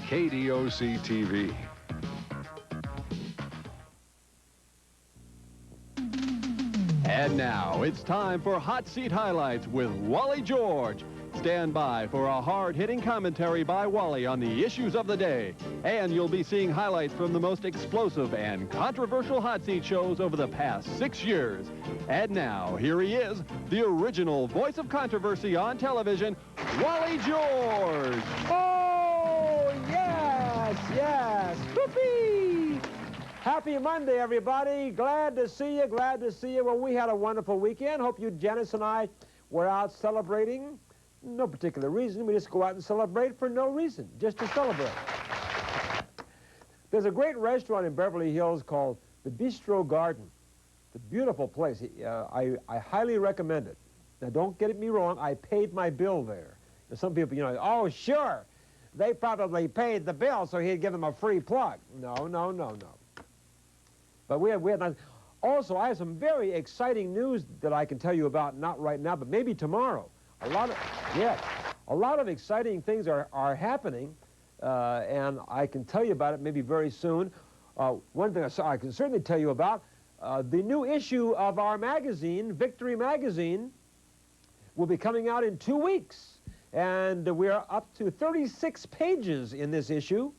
KDOC-TV. And now, it's time for Hot Seat Highlights with Wally George. Stand by for a hard-hitting commentary by Wally on the issues of the day. And you'll be seeing highlights from the most explosive and controversial hot seat shows over the past 6 years. And now, here he is, the original voice of controversy on television, Wally George. Oh, yes, yes. Whoopee! Happy Monday, everybody. Glad to see you, glad to see you. Well, we had a wonderful weekend. Hope you, Janice, and I were out celebrating. No particular reason. We just go out and celebrate for no reason, just to celebrate. There's a great restaurant in Beverly Hills called the Bistro Garden. It's a beautiful place. I highly recommend it. Now, don't get me wrong. I paid my bill there. There's some people, oh, sure. They probably paid the bill, so he'd give them a free plug. No, no, no, no. But we had also, I have some very exciting news that I can tell you about, not right now, but maybe tomorrow. A lot of exciting things are happening, and I can tell you about it maybe very soon. One thing I can certainly tell you about, the new issue of our magazine, Victory Magazine, will be coming out in 2 weeks. And we're up to 36 pages in this issue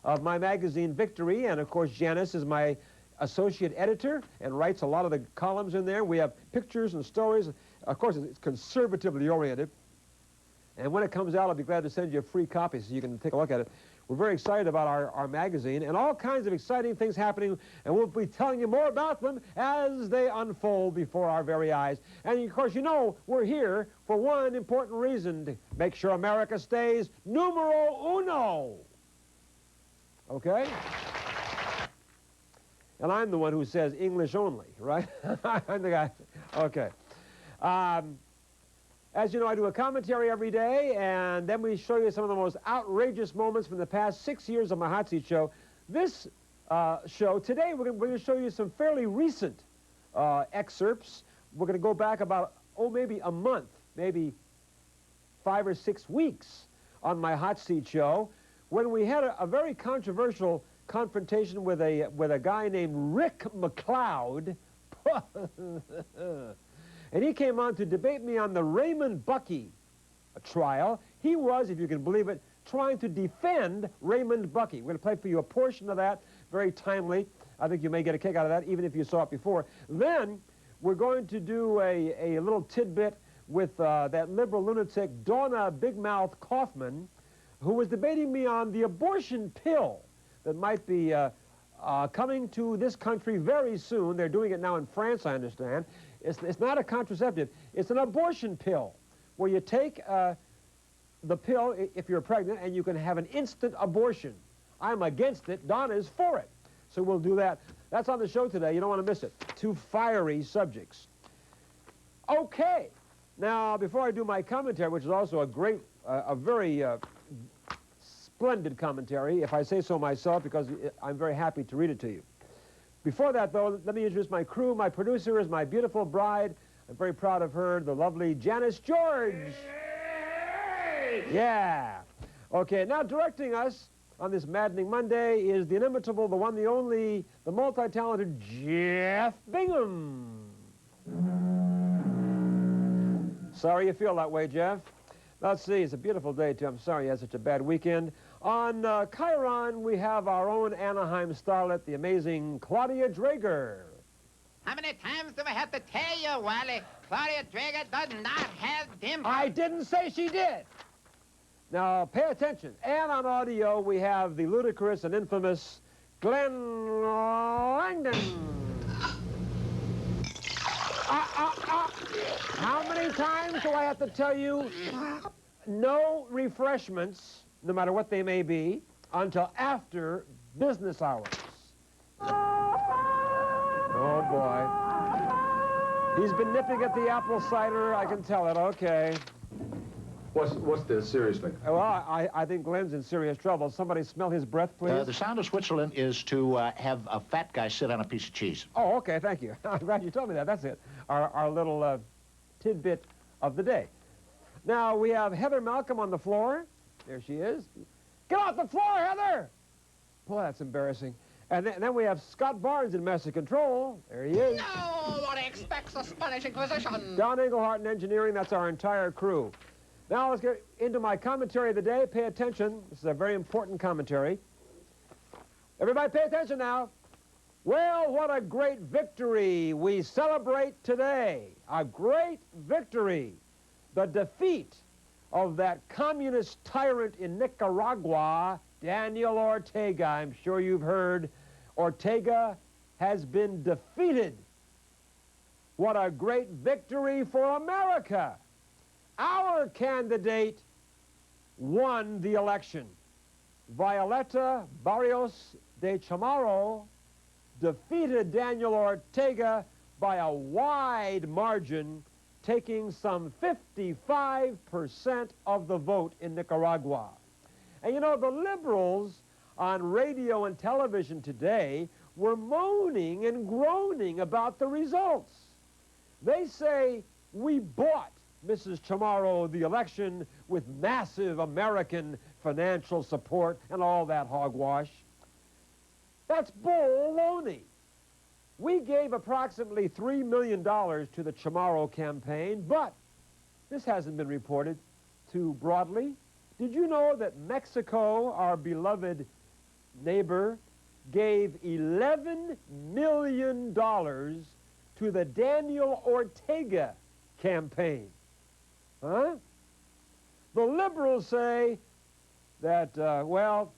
of my magazine, Victory. And, of course, Janice is my associate editor and writes a lot of the columns in there. We have pictures and stories. Of course, it's conservatively oriented. And when it comes out, I'll be glad to send you a free copy so you can take a look at it. We're very excited about our magazine and all kinds of exciting things happening, and we'll be telling you more about them as they unfold before our very eyes. And, of course, we're here for one important reason, to make sure America stays numero uno. Okay? And I'm the one who says English only, right? I'm the guy. Okay. As you know, I do a commentary every day, and then we show you some of the most outrageous moments from the past 6 years of my hot seat show. This show, today, we're going to show you some fairly recent excerpts. We're going to go back about, maybe a month, maybe 5 or 6 weeks on my hot seat show, when we had a very controversial confrontation with a guy named Rick McCloud. And he came on to debate me on the Raymond Bucky trial. He was, if you can believe it, trying to defend Raymond Bucky. We're going to play for you a portion of that, very timely. I think you may get a kick out of that, even if you saw it before. Then we're going to do a little tidbit with that liberal lunatic, Dawna Big Mouth Kauffman, who was debating me on the abortion pill that might be coming to this country very soon. They're doing it now in France, I understand. It's not a contraceptive. It's an abortion pill where you take the pill if you're pregnant and you can have an instant abortion. I'm against it. Dawna is for it. So we'll do that. That's on the show today. You don't want to miss it. 2 fiery subjects. Okay. Now, before I do my commentary, which is also a very splendid commentary, if I say so myself, because I'm very happy to read it to you. Before that, though, let me introduce my crew. My producer is my beautiful bride. I'm very proud of her, the lovely Janice George. Yeah. Okay, now directing us on this maddening Monday is the inimitable, the one, the only, the multi-talented Jeff Bingham. Sorry you feel that way, Jeff. Let's see, it's a beautiful day, too. I'm sorry you had such a bad weekend. On Chiron, we have our own Anaheim starlet, the amazing Claudia Drager. How many times do I have to tell you, Wally? Claudia Drager does not have dimples. I didn't say she did. Now, pay attention. And on audio, we have the ludicrous and infamous Glenn Langdon. How many times do I have to tell you no refreshments, no matter what they may be, until after business hours? Oh, boy. He's been nipping at the apple cider, I can tell it. Okay. What's the serious thing? Well, I think Glenn's in serious trouble. Somebody smell his breath, please. The sound of Switzerland is to have a fat guy sit on a piece of cheese. Oh, okay, thank you. I'm glad you told me that. That's it. Our little tidbit of the day. Now, we have Heather Malcolm on the floor. There she is. Get off the floor, Heather! Boy, that's embarrassing. And then we have Scott Barnes in Master Control. There he is. No one expects the Spanish Inquisition. Don Englehart in Engineering, that's our entire crew. Now let's get into my commentary of the day. Pay attention. This is a very important commentary. Everybody pay attention now. Well, what a great victory we celebrate today. A great victory. The defeat of that communist tyrant in Nicaragua, Daniel Ortega. I'm sure you've heard. Ortega has been defeated. What a great victory for America. Our candidate won the election. Violeta Barrios de Chamorro defeated Daniel Ortega by a wide margin, taking some 55% of the vote in Nicaragua. And you know, the liberals on radio and television today were moaning and groaning about the results. They say, we bought Mrs. Chamorro the election with massive American financial support and all that hogwash. That's baloney. We gave approximately $3 million to the Chamorro campaign, but this hasn't been reported too broadly. Did you know that Mexico, our beloved neighbor, gave $11 million to the Daniel Ortega campaign? Huh? The liberals say that, well,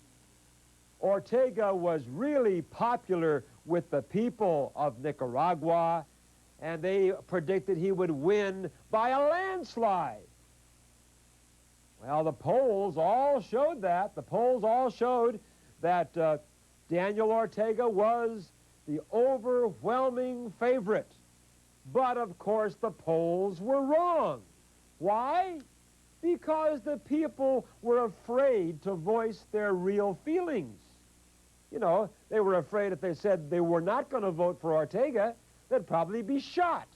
Ortega was really popular with the people of Nicaragua, and they predicted he would win by a landslide. Well, the polls all showed that. The polls all showed that Daniel Ortega was the overwhelming favorite. But, of course, the polls were wrong. Why? Because the people were afraid to voice their real feelings. You know, they were afraid if they said they were not going to vote for Ortega, they'd probably be shot.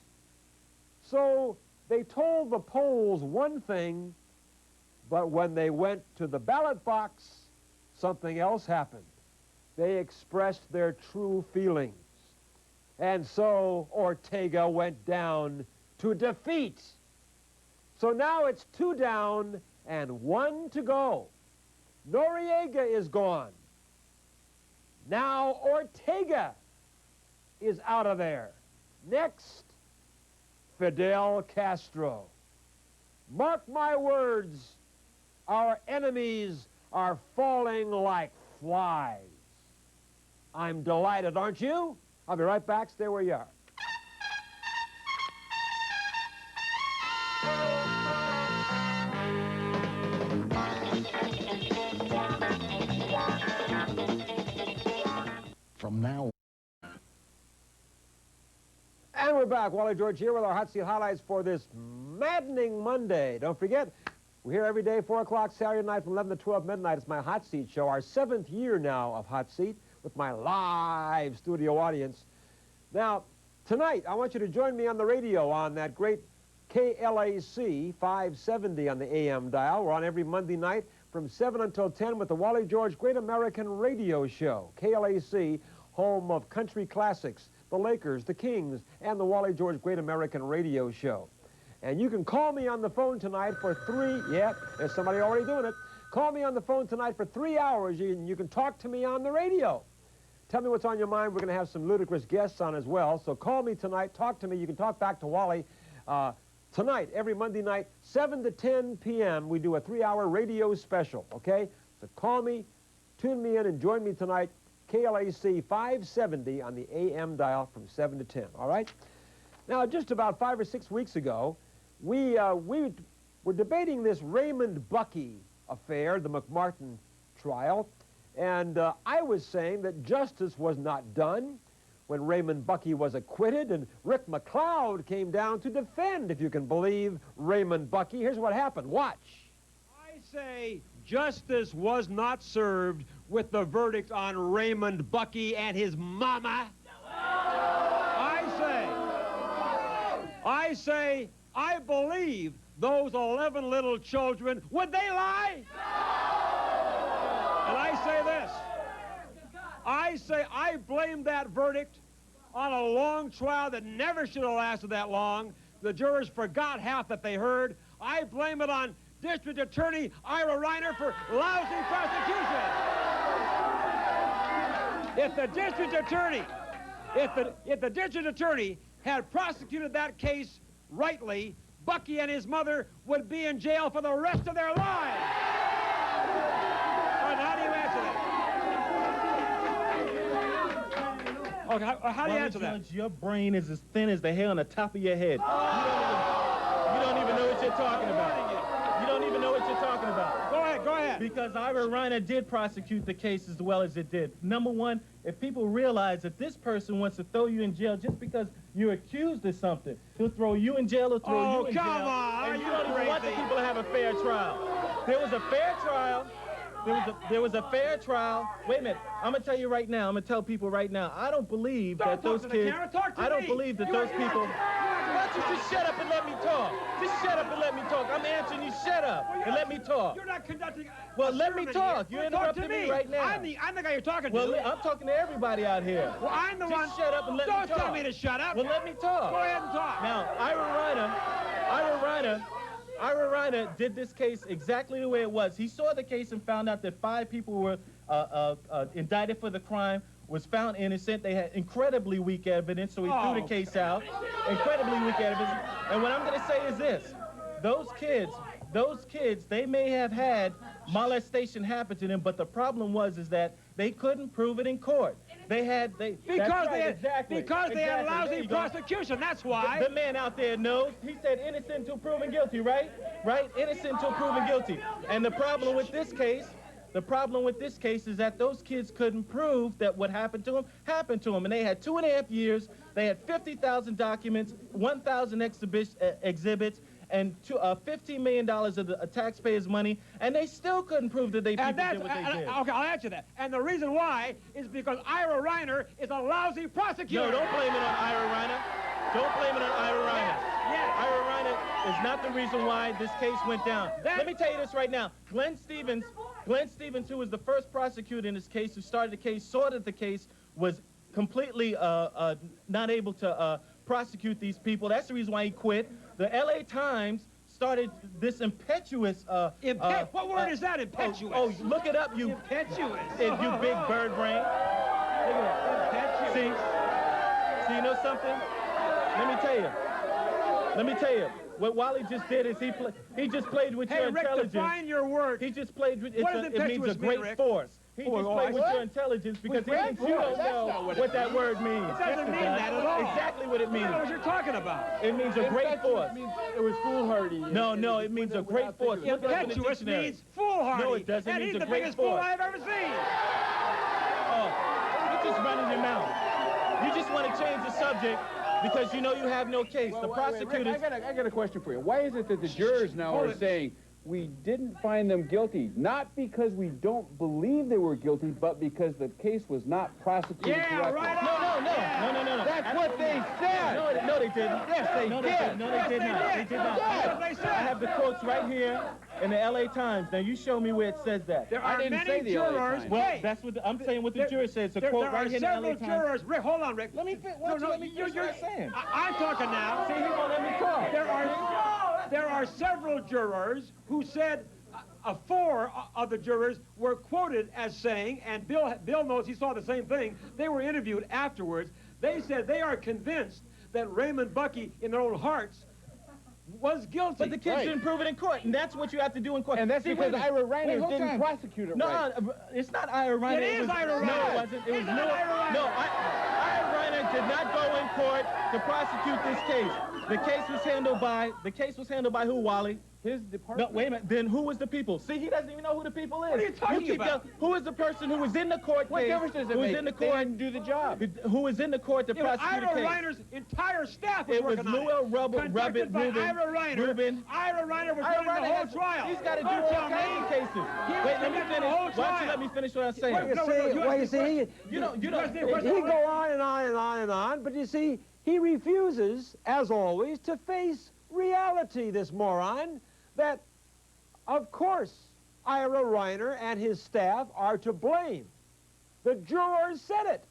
So they told the polls one thing, but when they went to the ballot box, something else happened. They expressed their true feelings. And so Ortega went down to defeat. So now it's 2 down and 1 to go. Noriega is gone. Now Ortega is out of there. Next, Fidel Castro. Mark my words, our enemies are falling like flies. I'm delighted, aren't you? I'll be right back. Stay where you are. From now And we're back. Wally George here with our hot seat highlights for this maddening Monday. Don't forget, we're here every day, 4 o'clock Saturday night from 11 to 12 midnight. It's my Hot Seat show, our 7th year now of Hot Seat with my live studio audience. Now, tonight, I want you to join me on the radio on that great KLAC 570 on the AM dial. We're on every Monday night from 7 until 10 with the Wally George Great American Radio Show. KLAC, home of country classics, the Lakers, the Kings, and the Wally George Great American Radio Show. And you can call me on the phone tonight for 3, yeah, there's somebody already doing it. Call me on the phone tonight for 3 hours, and you can talk to me on the radio. Tell me what's on your mind. We're going to have some ludicrous guests on as well. So call me tonight, talk to me. You can talk back to Wally. Tonight, every Monday night, 7 to 10 p.m., we do a 3-hour radio special, okay? So call me, tune me in, and join me tonight, KLAC 570 on the AM dial from 7 to 10, all right? Now, just about 5 or 6 weeks ago, we were debating this Raymond Bucky affair, the McMartin trial, and I was saying that justice was not done when Raymond Bucky was acquitted, and Rick McCloud came down to defend, if you can believe, Raymond Bucky. Here's what happened. Watch. I say justice was not served with the verdict on Raymond Bucky and his mama. I say, I believe those 11 little children. Would they lie? And I say this. I say I blame that verdict on a long trial that never should have lasted that long. The jurors forgot half that they heard. I blame it on District Attorney Ira Reiner for lousy prosecution. If the district attorney had prosecuted that case rightly, Bucky and his mother would be in jail for the rest of their lives. And how do you answer that? Okay, how do you answer that? Your brain is as thin as the hair on the top of your head. You don't even know what you're talking about. You don't even know what you're talking about. Go ahead. Because Ira Reiner did prosecute the case as well as it did. Number one, if people realize that this person wants to throw you in jail just because you're accused of something, he'll throw you in jail or throw you in jail. Oh, come on. And you don't even want the people to have a fair trial. There was a fair trial. There was a fair trial. Wait a minute. I'm going to tell you right now. I'm going to tell people right now. I don't believe that those kids... I don't believe that those people... Why don't you just shut up and let me talk? Just shut up and let me talk. I'm answering you. Shut up and let me talk. You're not conducting... Well, let me talk. You're interrupting me right now. I'm the guy you're talking to. Well, I'm talking to everybody out here. Well, I'm the one... Just shut up and let me talk. Don't tell me to shut up. Well, let me talk. Go ahead and talk. Now, Ira Reiner did this case exactly the way it was. He saw the case and found out that 5 people were indicted for the crime, was found innocent. They had incredibly weak evidence, so he threw the case out. Incredibly weak evidence. And what I'm going to say is this. Those kids, they may have had molestation happen to them, but the problem was that they couldn't prove it in court. Because they had lousy prosecution, that's why. The man out there knows. He said innocent until proven guilty, right? Right? Innocent until proven guilty. And the problem with this case is that those kids couldn't prove that what happened to them happened to them. And they had 2.5 years. They had 50,000 documents, 1,000 exhibits, and $15 million of the taxpayers' money, and they still couldn't prove that did what they did. Okay, I'll answer that. And the reason why is because Ira Reiner is a lousy prosecutor. No, don't blame it on Ira Reiner. Don't blame it on Ira Reiner. Yes. Ira Reiner is not the reason why this case went down. Let me tell you this right now. Glenn Stevens, who was the first prosecutor in this case, who started the case, saw that the case was completely not able to prosecute these people. That's the reason why he quit. The LA Times started this impetuous... what word is that, impetuous? Oh, look it up, you... Impetuous. You big bird brain. Look at that. Impetuous. See, you know something? Let me tell you. What Wally just did is he just played with your intelligence. Rick, define your word. He just played with... It means a great Rick? force. He just played with your intelligence because you don't know what that word means. It doesn't mean that at all. Exactly what it means. I don't know what you're talking about. It means a great force. It was foolhardy. No, it means a great force. Impetuous means foolhardy. No, it doesn't. And means he's a the great biggest force. fool I've ever seen. Oh, you're just running your mouth. You just want to change the subject because you know you have no case. The prosecutors... Rick, I got a question for you. Why is it that the jurors now are saying we didn't find them guilty, not because we don't believe they were guilty, but because the case was not prosecuted correctly? Right. No. That's what they said. No, they didn't. Yes, they did. No, they did not. They did not. I have the quotes right here in the LA Times. Now, you show me where it says that. There are many jurors. Well, that's what I'm saying what the juror says. It's a quote right here in the LA Times. There are several jurors. Rick, hold on, Rick. Let me finish what I'm saying. I'm talking now. See, he won't let me talk. There are several jurors who said 4 of the jurors were quoted as saying, and Bill knows he saw the same thing, they were interviewed afterwards. They said they are convinced that Raymond Bucky, in their own hearts, was guilty. But the kids didn't prove it in court, and that's what you have to do in court. And that's because Ira Reiner didn't prosecute it right. No, it's not Ira Reiner. It is Ira Reiner. No, it wasn't. It was Ira Reiner did not go in court to prosecute this case. The case was handled by who, Wally? His department. No, wait a minute. Then who was the people? See, he doesn't even know who the people is. What are you talking about? Who is the person who was in the court case? What difference does it make? In the They court, didn't do the job. Who was in the court to prosecute the case? Ira Reiner's entire staff was working on it. It was Ira Reiner. Ira Reiner was running the whole trial. He's got to do all kinds of cases. Wait, let me finish. Why don't you let me finish what I'm saying? You see, he go on and on and on and on, but you see, he refuses, as always, to face reality, this moron, that, of course, Ira Reiner and his staff are to blame. The jurors said it.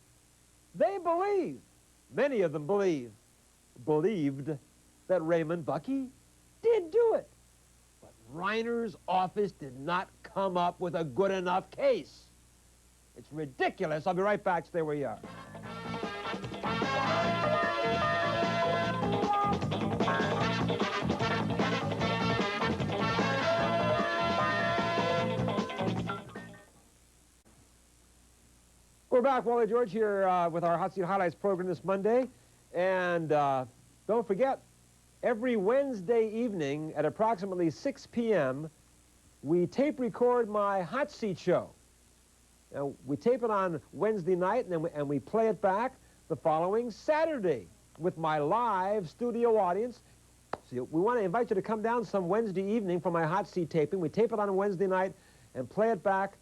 They believe, many of them believed that Raymond Bucky did do it. But Reiner's office did not come up with a good enough case. It's ridiculous. I'll be right back. Stay where you are. We're back, Wally George, here with our Hot Seat Highlights program this Monday. And don't forget, every Wednesday evening at approximately 6 p.m., we tape record my Hot Seat show. Now, we tape it on Wednesday night, and we play it back the following Saturday with my live studio audience. So we want to invite you to come down some Wednesday evening for my Hot Seat taping. We tape it on Wednesday night and play it back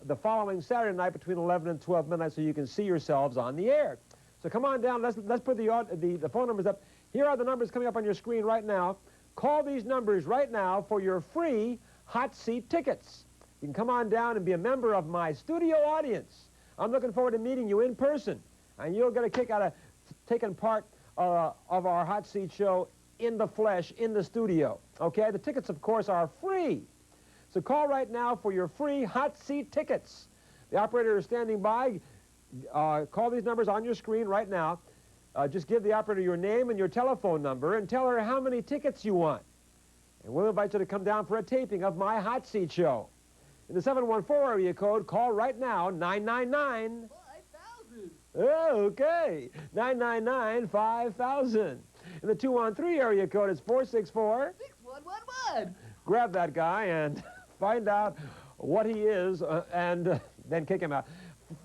the following Saturday night between 11 and 12 midnight so you can see yourselves on the air. So come on down. Let's put the phone numbers up. Here are the numbers coming up on your screen right now. Call these numbers right now for your free Hot Seat tickets. You can come on down and be a member of my studio audience. I'm looking forward to meeting you in person, and you'll get a kick out of taking part of our Hot Seat show in the flesh, in the studio. Okay? The tickets, of course, are free. So call right now for your free Hot Seat tickets. The operator is standing by. Call these numbers on your screen right now. Just give the operator your name and your telephone number and tell her how many tickets you want. And we'll invite you to come down for a taping of my Hot Seat show. In the 714 area code, call right now, 999. 5,000. Okay, 999-5000. In the 213 area code, it's 464. 6111. Grab that guy and find out what he is and then kick him out.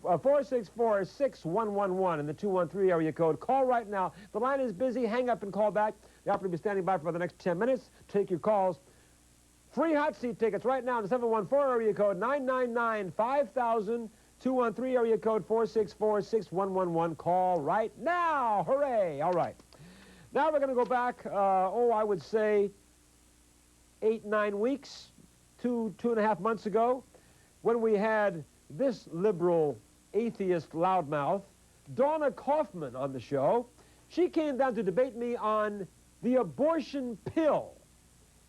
464-6111 in the 213 area code. Call right now. The line is busy. Hang up and call back. The operator will be standing by for the next 10 minutes. Take your calls. Free Hot Seat tickets right now in the 714 area code 999-5000. 213 area code 464-6111. Call right now. Hooray. All right. Now we're going to go back, I would say 8-9 weeks, two and a half months ago, when we had this liberal atheist loudmouth, Dawna Kauffman, on the show. She came down to debate me on the abortion pill.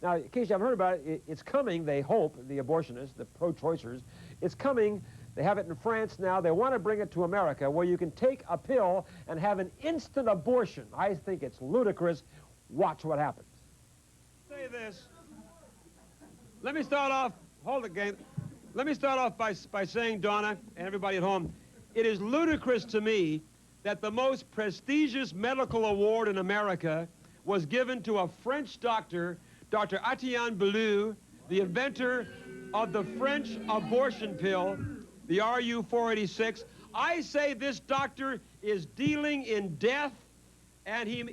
Now, in case you haven't heard about it, it's coming, they hope, the abortionists, the pro-choicers. It's coming. They have it in France now. They want to bring it to America, where you can take a pill and have an instant abortion. I think it's ludicrous. Watch what happens. Say this. Let me start off, hold it, gang. Let me start off by saying, Dawna, and everybody at home, it is ludicrous to me that the most prestigious medical award in America was given to a French doctor, Dr. Etienne Ballou, the inventor of the French abortion pill, the RU-486. I say this doctor is dealing in death, and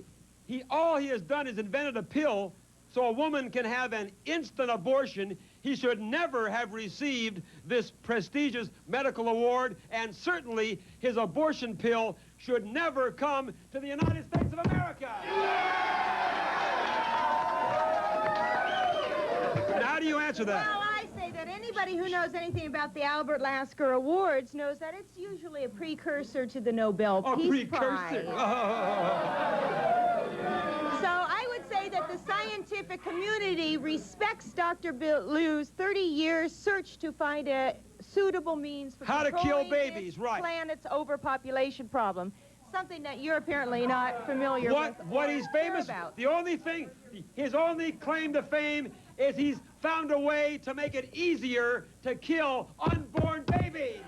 all he has done is invented a pill so a woman can have an instant abortion. He should never have received this prestigious medical award, and certainly his abortion pill should never come to the United States of America. And how do you answer that? Well, I say that anybody who knows anything about the Albert Lasker Awards knows that it's usually a precursor to the Nobel Peace Prize. So I would say that the scientific community respects Dr. Ballou's 30-year search to find a suitable means for how to kill controlling babies, this right? planet's overpopulation problem. Something that you're apparently not familiar with. What he's famous about. The only thing, his only claim to fame is he's found a way to make it easier to kill unborn babies.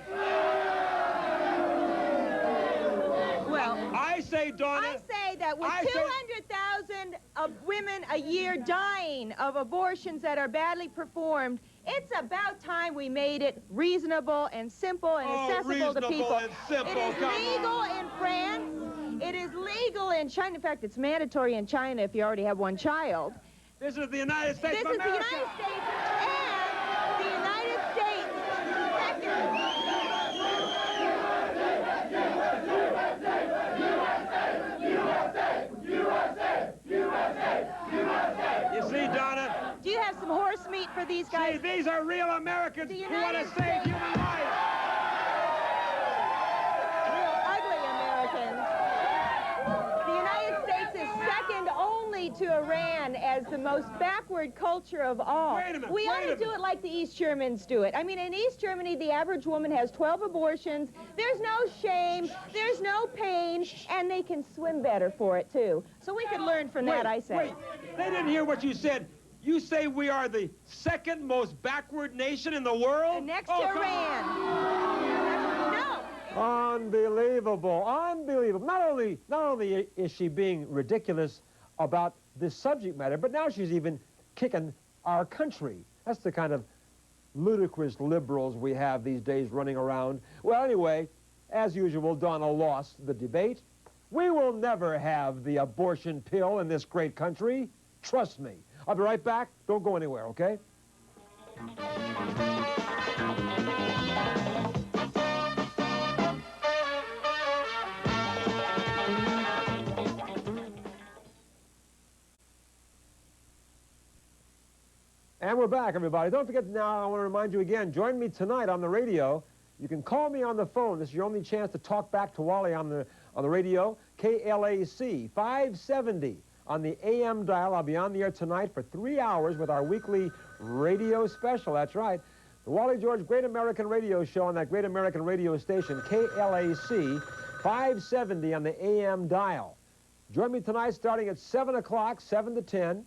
Well, I say, Dawna. I say that with 200,000 of women a year dying of abortions that are badly performed, it's about time we made it reasonable and simple and accessible to people. And simple. It is legal in France. It is legal in China. In fact, it's mandatory in China if you already have one child. This is the United States of America. This is the United States, and the United States. You see, Dawna? Do you have some horse meat for the these guys... See, these are real Americans The who want to United save States- human life. Real ugly Americans. The United States is second only to Iran as the most backward culture of all. Wait a minute, We wait ought a to do minute. it like the East Germans do it. I mean, in East Germany, the average woman has 12 abortions. There's no shame, there's no pain, and they can swim better for it, too. So we could learn from that, I say. Wait, they didn't hear what you said. You say we are the second most backward nation in the world? Next Oh, to come Iran. No. Unbelievable, unbelievable. Not only is she being ridiculous about this subject matter, but now she's even kicking our country. That's the kind of ludicrous liberals we have these days running around. Well, anyway, as usual, Dawna lost the debate. We will never have the abortion pill in this great country. Trust me. I'll be right back. Don't go anywhere, okay? And we're back, everybody. Don't forget now, I want to remind you again, join me tonight on the radio. You can call me on the phone. This is your only chance to talk back to Wally on the radio. KLAC 570 on the AM dial. I'll be on the air tonight for 3 hours with our weekly radio special. That's right. The Wally George Great American Radio Show on that Great American radio station, KLAC 570 on the AM dial. Join me tonight starting at 7 o'clock, 7 to 10.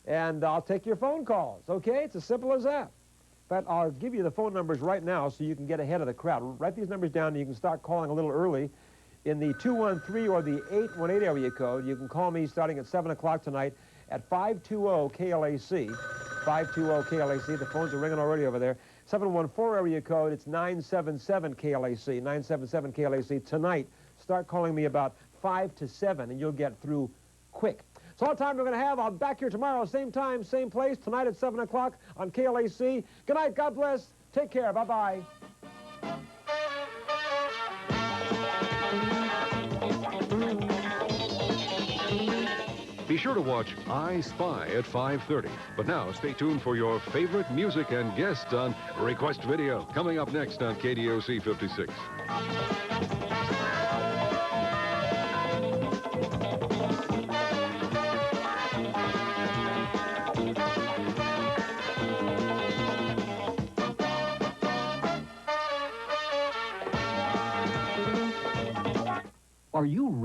And I'll take your phone calls, okay? It's as simple as that. In fact, I'll give you the phone numbers right now so you can get ahead of the crowd. Write these numbers down and you can start calling a little early. In the 213 or the 818 area code, you can call me starting at 7 o'clock tonight at 520-KLAC. 520-KLAC. The phones are ringing already over there. 714 area code, it's 977-KLAC. 977-KLAC. Tonight, start calling me about 5 to 7 and you'll get through quick. It's all the time we're going to have. I'll be back here tomorrow, same time, same place, tonight at 7 o'clock on KLAC. Good night. God bless. Take care. Bye-bye. Be sure to watch I Spy at 5:30. But now, stay tuned for your favorite music and guests on Request Video. Coming up next on KDOC 56. Are you real?